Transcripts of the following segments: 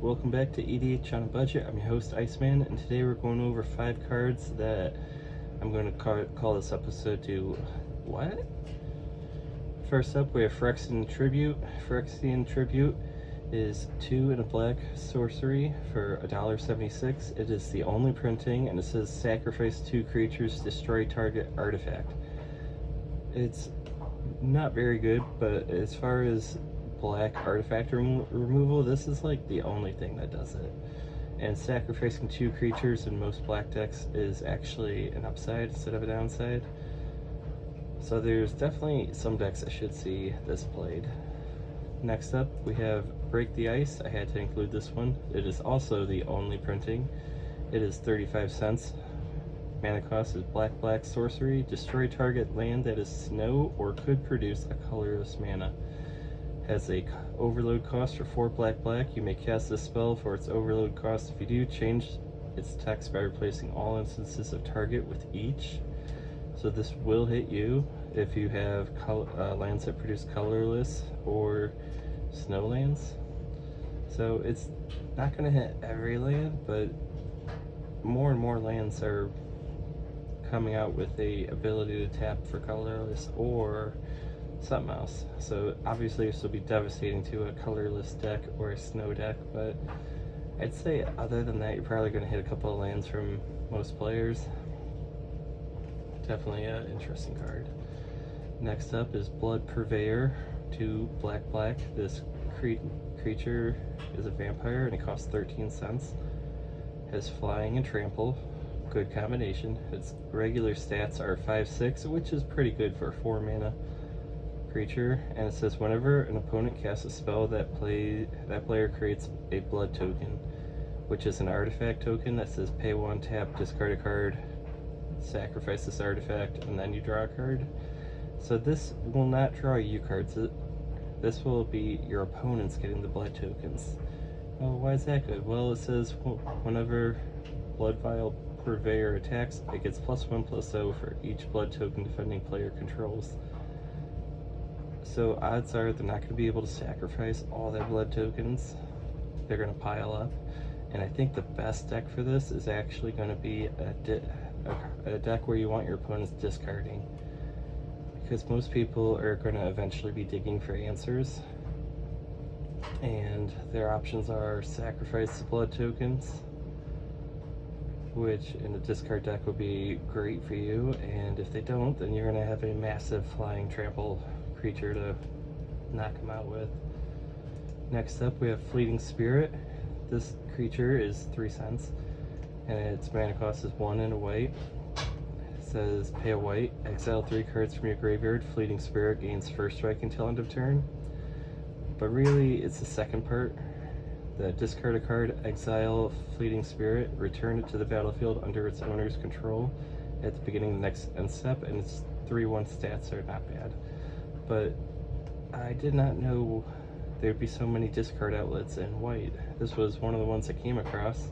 welcome back to EDH on a Budget. I'm your host Iceman, and today we're going over 5 cards that I'm going to call this episode to what? First up, we have Phyrexian Tribute. Phyrexian Tribute is 2 and a black sorcery for $1.76. It is the only printing, and it says sacrifice 2 creatures, destroy target artifact. It's not very good, but as far as black artifact removal, this is like the only thing that does it. And sacrificing 2 creatures in most black decks is actually an upside instead of a downside. So there's definitely some decks that should see this played. Next up, we have Break the Ice. I had to include this one. It is also the only printing. It is 35 cents. Mana cost is black sorcery. Destroy target land that is snow or could produce a colorless mana. Has a overload cost for 4 black. You may cast this spell for its overload cost. If you do, change its text by replacing all instances of target with each. So this will hit you if you have lands that produce colorless or snow lands. So it's not going to hit every land, but more and more lands are coming out with the ability to tap for colorless or something else. So obviously this will be devastating to a colorless deck or a snow deck, but I'd say other than that, you're probably going to hit a couple of lands from most players. Definitely an interesting card. Next up is Blood Purveyor, 2 black. This creature is a vampire and it costs 13 cents. Has flying and trample. Good combination. Its regular stats are 5/6, which is pretty good for a 4 mana creature, and it says whenever an opponent casts a spell, that player creates a blood token, which is an artifact token that says pay 1, tap, discard a card, sacrifice this artifact, and then you draw a card. So this will not draw you cards. This will be your opponents getting the blood tokens. Oh, why is that good? Well, it says whenever Blood Vial Purveyor attacks, it gets +1/+0 for each blood token defending player controls. So odds are they're not going to be able to sacrifice all their blood tokens. They're going to pile up. And I think the best deck for this is actually going to be a deck where you want your opponents discarding. Because most people are going to eventually be digging for answers. And their options are sacrifice the blood tokens, which in a discard deck would be great for you. And if they don't, then you're going to have a massive flying trample creature to knock them out with. Next up, we have Fleeting Spirit. This creature is 3 cents, and its mana cost is 1 and a white. It says pay a white, exile 3 cards from your graveyard. Fleeting Spirit gains first strike until end of turn. But really, it's the second part. Discard a card, exile Fleeting Spirit, return it to the battlefield under its owner's control at the beginning of the next end step, and its 3/1 stats are not bad. But I did not know there'd be so many discard outlets in white. This was one of the ones I came across,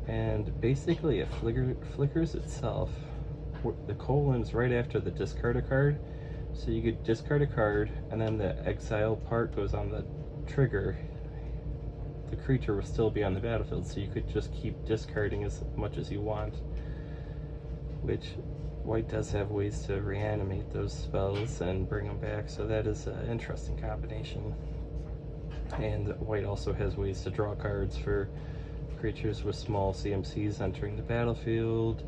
and basically it flickers itself. The colon's right after the discard a card, so you could discard a card, and then the exile part goes on the trigger. The creature will still be on the battlefield, so you could just keep discarding as much as you want, which white does have ways to reanimate those spells and bring them back, so that is an interesting combination. And white also has ways to draw cards for creatures with small CMCs entering the battlefield,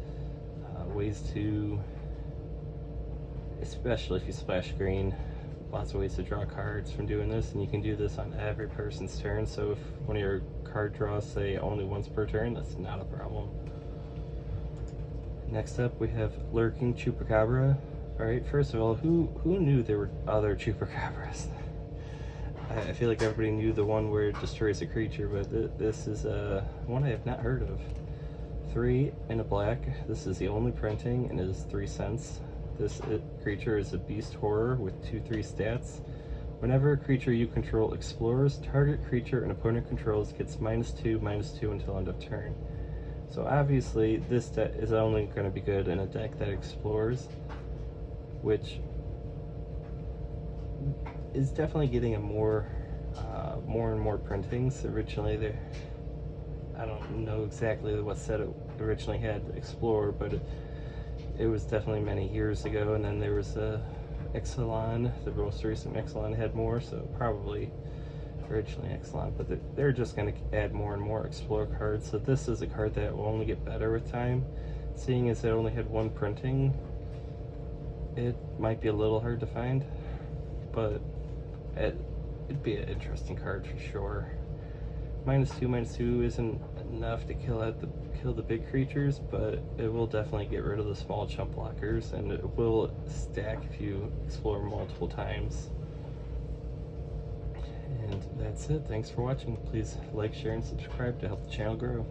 ways to, especially if you splash green, lots of ways to draw cards from doing this, and you can do this on every person's turn. So if one of your card draws say only once per turn, that's not a problem. Next up, we have Lurking Chupacabra. Alright, first of all, who knew there were other Chupacabras? I feel like everybody knew the one where it destroys a creature, but this is one I have not heard of. 3 and a black. This is the only printing, and it is 3 cents. This creature is a beast horror with 2/3 stats. Whenever a creature you control explores, target creature an opponent controls gets -2/-2 until end of turn. So obviously this deck is only going to be good in a deck that explores, which is definitely getting a more more and more printings. Originally, I don't know exactly what set it originally had Explorer, but it was definitely many years ago. And then there was Exelon, the most recent Exelon had more, so probably originally Exelon, but they're just going to add more and more Explorer cards. So this is a card that will only get better with time. Seeing as it only had one printing, it might be a little hard to find, but it'd be an interesting card for sure. -2/-2 isn't enough to kill the big creatures, but it will definitely get rid of the small chump blockers, and it will stack if you explore multiple times. And that's it. Thanks for watching. Please like, share, and subscribe to help the channel grow.